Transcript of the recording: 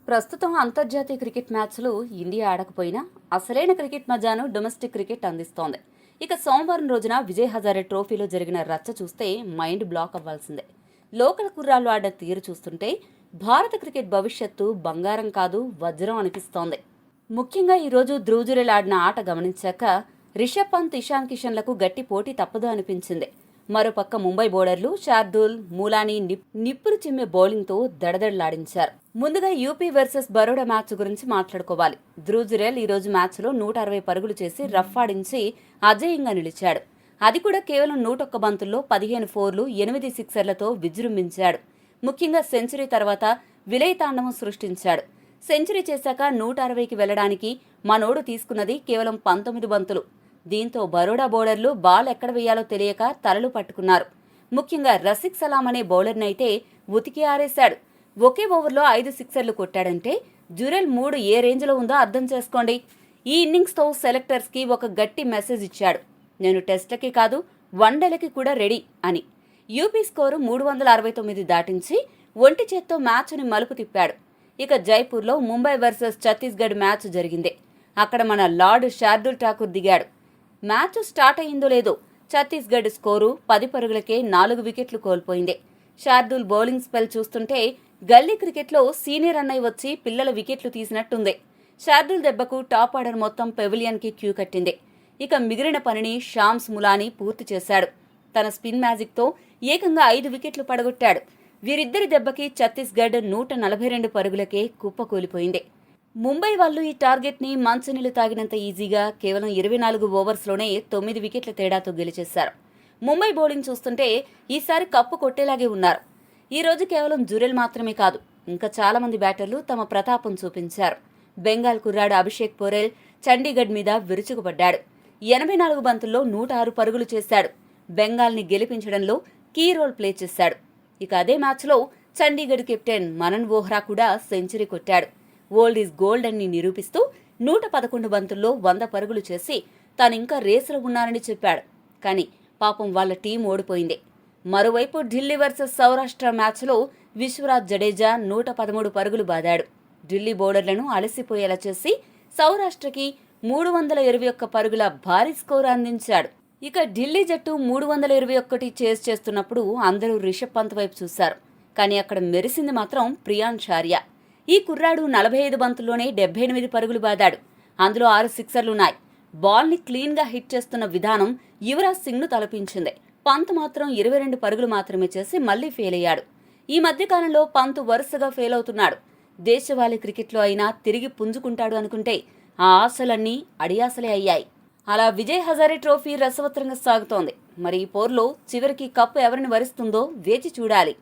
ప్రస్తుతం అంతర్జాతీయ క్రికెట్ మ్యాచ్లు ఇండియా ఆడకపోయినా అసలైన క్రికెట్ మజాను డొమెస్టిక్ క్రికెట్ అందిస్తోంది. ఇక సోమవారం రోజున విజయ్ హజారే ట్రోఫీలో జరిగిన రచ్చ చూస్తే మైండ్ బ్లాక్ అవ్వాల్సిందే. లోకల్ కుర్రాళ్ళు ఆడిన తీరు చూస్తుంటే భారత క్రికెట్ భవిష్యత్తు బంగారం కాదు వజ్రం అనిపిస్తోంది. ముఖ్యంగా ఈరోజు ధ్రువ్ జురేల్ ఆడిన ఆట గమనించాక రిషబ్ పంత్, ఇషాన్ కిషన్లకు గట్టి పోటీ తప్పదు అనిపించింది. మరోపక్క ముంబై బౌలర్లు శార్దూల్, మూలానీ నిప్పులు చిమ్మే బౌలింగ్తో దడదడలాడించారు. ముందుగా యూపీ వర్సెస్ బరోడా మ్యాచ్ గురించి మాట్లాడుకోవాలి. ధ్రువ్ జురేల్ ఈ రోజు మ్యాచ్లో 160 పరుగులు చేసి రఫ్ ఆడించి అజేయంగా నిలిచాడు. అది కూడా కేవలం 101 బంతుల్లో 15 ఫోర్లు, 8 సిక్సర్లతో విజృంభించాడు. ముఖ్యంగా సెంచరీ తర్వాత విలయతాండవం సృష్టించాడు. సెంచరీ చేశాక 160కి వెళ్లడానికి మనోడు తీసుకున్నది కేవలం 19 బంతులు. దీంతో బరోడా బౌలర్లు బాల్ ఎక్కడ వేయాలో తెలియక తలలు పట్టుకున్నారు. ముఖ్యంగా రసిక్ సలాం అనే బౌలర్నైతే ఉతికి ఆరేశాడు. ఒకే ఓవర్లో 5 సిక్సర్లు కొట్టాడంటే జురేల్ 3 ఏ రేంజ్లో ఉందో అర్థం చేసుకోండి. ఈ ఇన్నింగ్స్తో సెలెక్టర్స్కి ఒక గట్టి మెసేజ్ ఇచ్చాడు. నేను టెస్ట్లకి కాదు, వన్డేలకి కూడా రెడీ అని. యూపీ స్కోరు 369 దాటించి ఒంటి చేత్తో మ్యాచ్ని మలుపు తిప్పాడు. ఇక జైపూర్లో ముంబై వర్సెస్ ఛత్తీస్గఢ్ మ్యాచ్ జరిగింది. అక్కడ మన లార్డ్ శార్దుల్ ఠాకూర్ దిగాడు. మ్యాచ్ స్టార్ట్ అయిందో లేదో ఛత్తీస్గఢ్ స్కోరు 10 పరుగులకే 4 వికెట్లు కోల్పోయింది. శార్దుల్ బౌలింగ్ స్పెల్ చూస్తుంటే గల్లీ క్రికెట్లో సీనియర్ అన్నయ్య వచ్చి పిల్లల వికెట్లు తీసినట్టుంది. శార్దుల్ దెబ్బకు టాప్ ఆర్డర్ మొత్తం పెవిలియన్కి క్యూ కట్టింది. ఇక మిగిలిన పనిని షామ్స్ ములానీ పూర్తి చేశాడు. తన స్పిన్ మ్యాజిక్తో ఏకంగా 5 వికెట్లు పడగొట్టాడు. వీరిద్దరి దెబ్బకి ఛత్తీస్గఢ్ 142 పరుగులకే కుప్పకూలిపోయింది. ముంబై వాళ్ళు ఈ టార్గెట్ని మంచినీళ్లు తాగినంత ఈజీగా కేవలం 24 ఓవర్స్లోనే 9 వికెట్ల తేడాతో గెలిచేశారు. ముంబై బౌలింగ్ చూస్తుంటే ఈసారి కప్పు కొట్టేలాగే ఉన్నారు. ఈ రోజు కేవలం జురేల్ మాత్రమే కాదు, ఇంకా చాలా మంది బ్యాటర్లు తమ ప్రతాపం చూపించారు. బెంగాల్ కుర్రాడు అభిషేక్ పోరెల్ చండీగఢ్ మీద విరుచుకుపడ్డాడు. 84 బంతుల్లో 106 పరుగులు చేశాడు. బెంగాల్ని గెలిపించడంలో కీ రోల్ ప్లే చేశాడు. ఇక అదే మ్యాచ్లో చండీగఢ్ కెప్టెన్ మనన్ వోహ్రా కూడా సెంచరీ కొట్టాడు. ఓల్డ్ ఈజ్ గోల్డ్ అని నిరూపిస్తూ 111 బంతుల్లో 100 పరుగులు చేసి తానింకా రేసులో ఉన్నానని చెప్పాడు. కానీ పాపం వాళ్ళ టీం ఓడిపోయింది. మరోవైపు ఢిల్లీ వర్సెస్ సౌరాష్ట్ర మ్యాచ్లో విశ్వరాజ్ జడేజా 113 పరుగులు బాదాడు. ఢిల్లీ బౌలర్లను అలసిపోయేలా చేసి సౌరాష్ట్రకి 321 పరుగుల భారీ స్కోరు అందించాడు. ఇక ఢిల్లీ జట్టు 321 చేజ్ చేస్తున్నప్పుడు అందరూ రిషబ్ పంత్ వైపు చూశారు. కానీ అక్కడ మెరిసింది మాత్రం ప్రియాన్ షారియా. ఈ కుర్రాడు 45 బంతుల్లోనే 78 పరుగులు బాదాడు. అందులో 6 సిక్సర్లున్నాయి. బాల్ని క్లీన్గా హిట్ చేస్తున్న విధానం యువరాజ్ సింగ్ను తలపించింది. పంత్ మాత్రం 22 పరుగులు మాత్రమే చేసి మళ్లీ ఫెయిల్ అయ్యాడు. ఈ మధ్యకాలంలో పంత్ వరుసగా ఫెయిల్ అవుతున్నాడు. దేశవాళీ క్రికెట్లో అయినా తిరిగి పుంజుకుంటాడు అనుకుంటే ఆ ఆశలన్నీ అడియాసలే అయ్యాయి. అలా విజయ్ హజారే ట్రోఫీ రసవత్రంగా సాగుతోంది. మరి ఈ పోర్లో చివరికి కప్పు ఎవరిని వరిస్తుందో వేచి చూడాలి.